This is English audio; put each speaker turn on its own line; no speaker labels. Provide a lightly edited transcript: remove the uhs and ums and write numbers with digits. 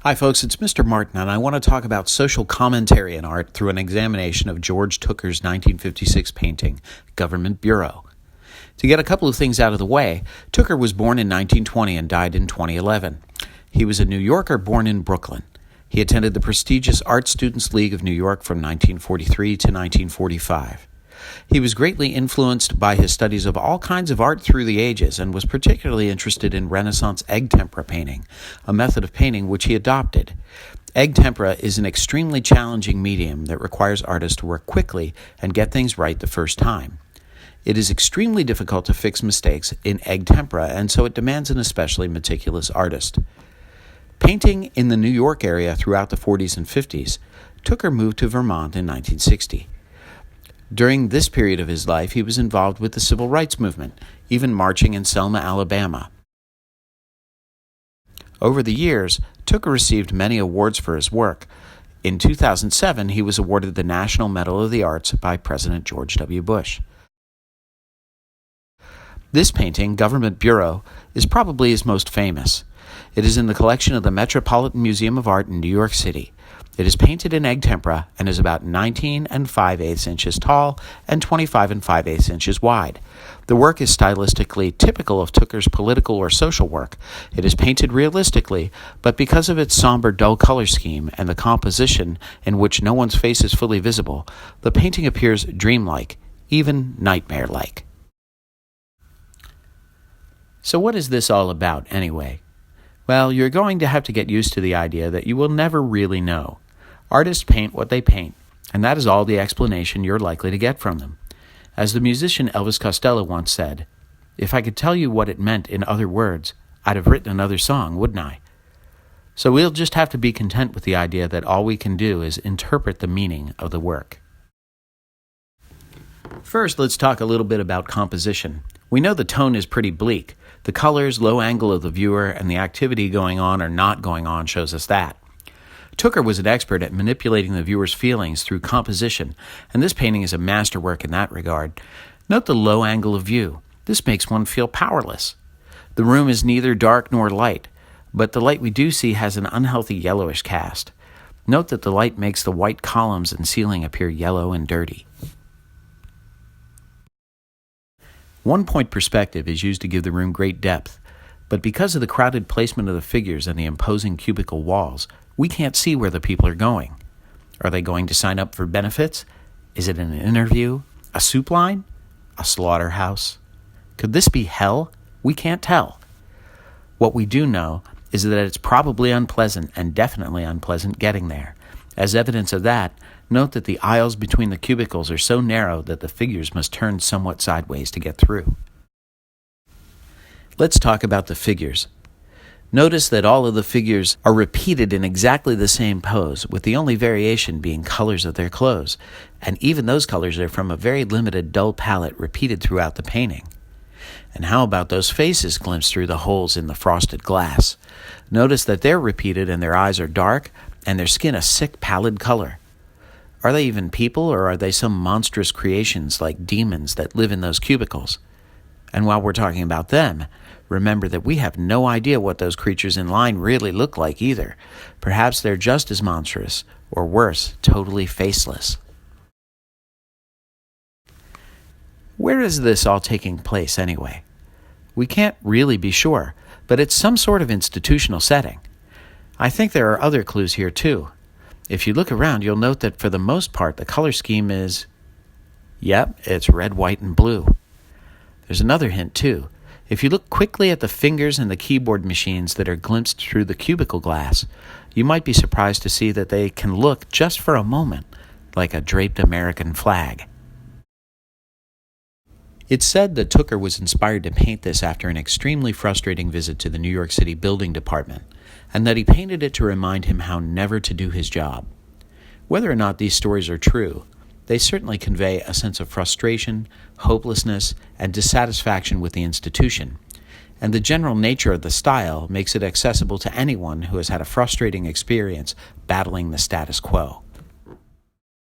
Hi folks, it's Mr. Martin, and I want to talk about social commentary in art through an examination of George Tooker's 1956 painting, Government Bureau. To get a couple of things out of the way, Tooker was born in 1920 and died in 2011. He was a New Yorker born in Brooklyn. He attended the prestigious Art Students League of New York from 1943 to 1945. He was greatly influenced by his studies of all kinds of art through the ages and was particularly interested in Renaissance egg tempera painting, a method of painting which he adopted. Egg tempera is an extremely challenging medium that requires artists to work quickly and get things right the first time. It is extremely difficult to fix mistakes in egg tempera, and so it demands an especially meticulous artist. Painting in the New York area throughout the 40s and 50s, Tooker moved to Vermont in 1960. During this period of his life, he was involved with the civil rights movement, even marching in Selma, Alabama. Over the years, Tooker received many awards for his work. In 2007, he was awarded the National Medal of the Arts by President George W. Bush. This painting, Government Bureau, is probably his most famous. It is in the collection of the Metropolitan Museum of Art in New York City. It is painted in egg tempera and is about 19 5/8 inches tall and 25 5/8 inches wide. The work is stylistically typical of Tooker's political or social work. It is painted realistically, but because of its somber, dull color scheme and the composition in which no one's face is fully visible, the painting appears dreamlike, even nightmare-like. So what is this all about, anyway? Well, you're going to have to get used to the idea that you will never really know. Artists paint what they paint, and that is all the explanation you're likely to get from them. As the musician Elvis Costello once said, "If I could tell you what it meant in other words, I'd have written another song, wouldn't I?" So we'll just have to be content with the idea that all we can do is interpret the meaning of the work. First, let's talk a little bit about composition. We know the tone is pretty bleak. The colors, low angle of the viewer, and the activity going on or not going on shows us that. Tooker was an expert at manipulating the viewer's feelings through composition, and this painting is a masterwork in that regard. Note the low angle of view. This makes one feel powerless. The room is neither dark nor light, but the light we do see has an unhealthy yellowish cast. Note that the light makes the white columns and ceiling appear yellow and dirty. One-point perspective is used to give the room great depth, but because of the crowded placement of the figures and the imposing cubicle walls, we can't see where the people are going. Are they going to sign up for benefits? Is it an interview? A soup line? A slaughterhouse? Could this be hell? We can't tell. What we do know is that it's probably unpleasant and definitely unpleasant getting there. As evidence of that, note that the aisles between the cubicles are so narrow that the figures must turn somewhat sideways to get through. Let's talk about the figures. Notice that all of the figures are repeated in exactly the same pose, with the only variation being colors of their clothes, and even those colors are from a very limited dull palette repeated throughout the painting. And how about those faces glimpsed through the holes in the frosted glass? Notice that they're repeated and their eyes are dark, and their skin a sick pallid color. Are they even people, or are they some monstrous creations like demons that live in those cubicles? And while we're talking about them, remember that we have no idea what those creatures in line really look like either. Perhaps they're just as monstrous, or worse, totally faceless. Where is this all taking place anyway? We can't really be sure, but it's some sort of institutional setting. I think there are other clues here too. If you look around, you'll note that for the most part, the color scheme is, it's red, white, and blue. There's another hint too. If you look quickly at the fingers and the keyboard machines that are glimpsed through the cubicle glass, you might be surprised to see that they can look, just for a moment, like a draped American flag. It's said that Tooker was inspired to paint this after an extremely frustrating visit to the New York City Building Department, and that he painted it to remind him how never to do his job. Whether or not these stories are true, they certainly convey a sense of frustration, hopelessness, and dissatisfaction with the institution, and the general nature of the style makes it accessible to anyone who has had a frustrating experience battling the status quo.